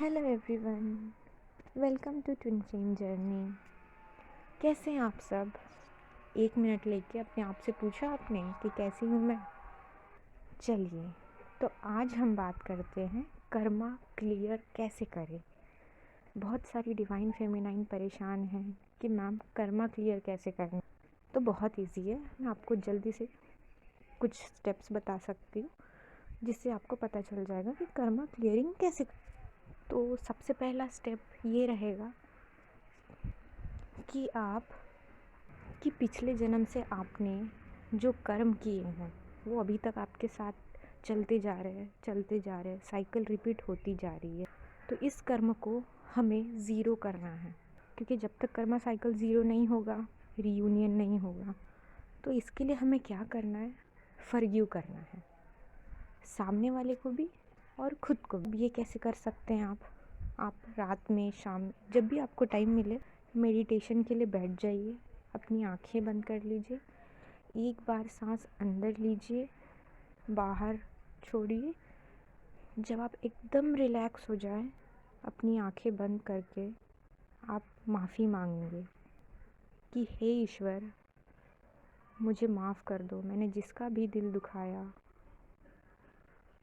Hello everyone, welcome to twin flame journey. कैसे हैं आप सब? 1 मिनट लेके अपने आप से पूछा आपने कि कैसी हूँ मैं? चलिए, तो आज हम बात करते हैं कर्मा क्लियर कैसे करें। बहुत सारी डिवाइन फेमिनाइन परेशान हैं कि मैम कर्मा क्लियर कैसे करना। तो बहुत इजी है, मैं आपको जल्दी से कुछ स्टेप्स बता सकती हूँ जिससे आपको पता चल जाएगा कि कर्मा क्लियरिंग कैसे। तो सबसे पहला स्टेप ये रहेगा कि आप कि पिछले जन्म से आपने जो कर्म किए हैं वो अभी तक आपके साथ चलते जा रहे हैं, साइकिल रिपीट होती जा रही है। तो इस कर्म को हमें ज़ीरो करना है, क्योंकि जब तक कर्मा साइकिल ज़ीरो नहीं होगा, रीयूनियन नहीं होगा। तो इसके लिए हमें क्या करना है? फॉरगिव करना है, सामने वाले को भी और ख़ुद को भी। ये कैसे कर सकते हैं आप रात में, शाम में, जब भी आपको टाइम मिले मेडिटेशन के लिए बैठ जाइए, अपनी आंखें बंद कर लीजिए, एक बार सांस अंदर लीजिए, बाहर छोड़िए। जब आप एकदम रिलैक्स हो जाए, अपनी आंखें बंद करके आप माफ़ी मांगेंगे कि हे ईश्वर, मुझे माफ़ कर दो, मैंने जिसका भी दिल दुखाया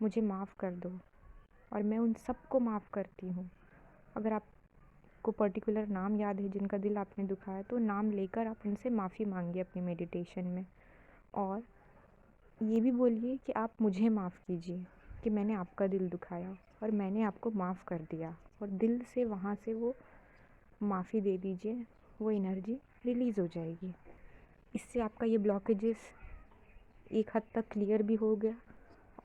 मुझे माफ़ कर दो और मैं उन सबको माफ़ करती हूँ। अगर आपको पर्टिकुलर नाम याद है जिनका दिल आपने दुखाया, तो नाम लेकर आप उनसे माफ़ी मांगिए अपनी मेडिटेशन में। और ये भी बोलिए कि आप मुझे माफ़ कीजिए कि मैंने आपका दिल दुखाया और मैंने आपको माफ़ कर दिया। और दिल से वहाँ से वो माफ़ी दे दीजिए, वो एनर्जी रिलीज़ हो जाएगी। इससे आपका ये ब्लॉकेजेस एक हद तक क्लियर भी हो गया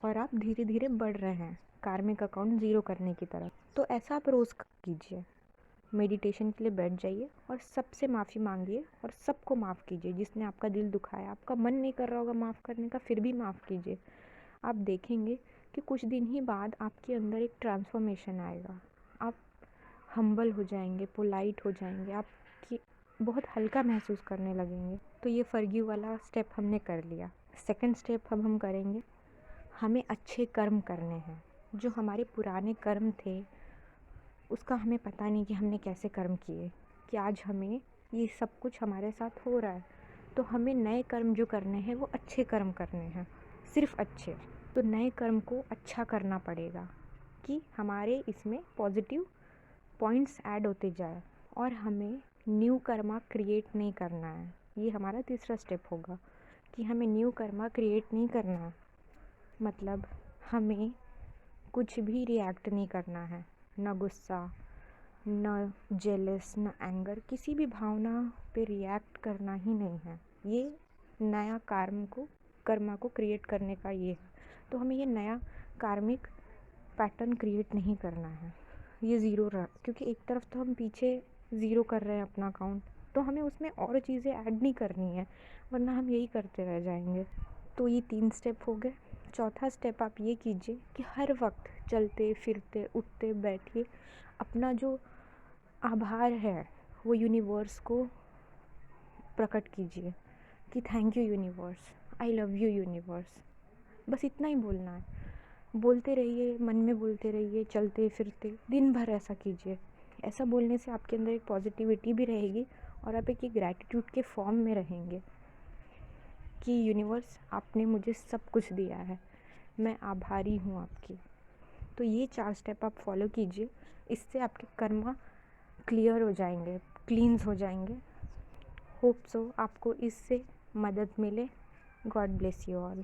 और आप धीरे धीरे बढ़ रहे हैं कार्मिक अकाउंट ज़ीरो करने की तरफ। तो ऐसा आप रोज़ कीजिए। मेडिटेशन के लिए बैठ जाइए और सबसे माफ़ी मांगिए और सबको माफ़ कीजिए जिसने आपका दिल दुखाया। आपका मन नहीं कर रहा होगा माफ़ करने का, फिर भी माफ़ कीजिए। आप देखेंगे कि कुछ दिन ही बाद आपके अंदर एक ट्रांसफॉर्मेशन आएगा। आप हम्बल हो जाएंगे, पोलाइट हो जाएंगे, आपकी बहुत हल्का महसूस करने लगेंगे। तो ये फॉरगिव वाला स्टेप हमने कर लिया। सेकंड स्टेप अब हम करेंगे, हमें अच्छे कर्म करने हैं। जो हमारे पुराने कर्म थे उसका हमें पता नहीं कि हमने कैसे कर्म किए, कि आज हमें ये सब कुछ हमारे साथ हो रहा है। तो हमें नए कर्म जो करने हैं वो अच्छे कर्म करने हैं, सिर्फ अच्छे। तो नए कर्म को अच्छा करना पड़ेगा कि हमारे इसमें पॉजिटिव पॉइंट्स ऐड होते जाए, और हमें न्यू कर्मा क्रिएट नहीं करना है। ये हमारा तीसरा स्टेप होगा कि हमें न्यू कर्मा क्रिएट नहीं करना है। मतलब हमें कुछ भी रिएक्ट नहीं करना है, न गुस्सा, न जेलस, न एंगर, किसी भी भावना पे रिएक्ट करना ही नहीं है। ये नया कर्मा को क्रिएट करने का ये है। तो हमें ये नया कार्मिक पैटर्न क्रिएट नहीं करना है। ये ज़ीरो रहा, क्योंकि एक तरफ तो हम पीछे ज़ीरो कर रहे हैं अपना अकाउंट, तो हमें उसमें और चीज़ें ऐड नहीं करनी है, वरना हम यही करते रह जाएंगे। तो ये 3 स्टेप हो गए। चौथा स्टेप आप ये कीजिए कि हर वक्त चलते फिरते उठते बैठिए अपना जो आभार है वो यूनिवर्स को प्रकट कीजिए कि thank you universe, I love you universe. बस इतना ही बोलना है। बोलते रहिए, मन में बोलते रहिए, चलते फिरते दिन भर ऐसा कीजिए। ऐसा बोलने से आपके अंदर एक पॉजिटिविटी भी रहेगी और आप एक ग्रैटिट्यूड के फॉर्म में रहेंगे कि यूनिवर्स, आपने मुझे सब कुछ दिया है, मैं आभारी हूँ आपकी। तो ये 4 स्टेप आप फॉलो कीजिए, इससे आपके कर्मा क्लियर हो जाएंगे, क्लींस हो जाएंगे। होप सो आपको इससे मदद मिले। God bless you all.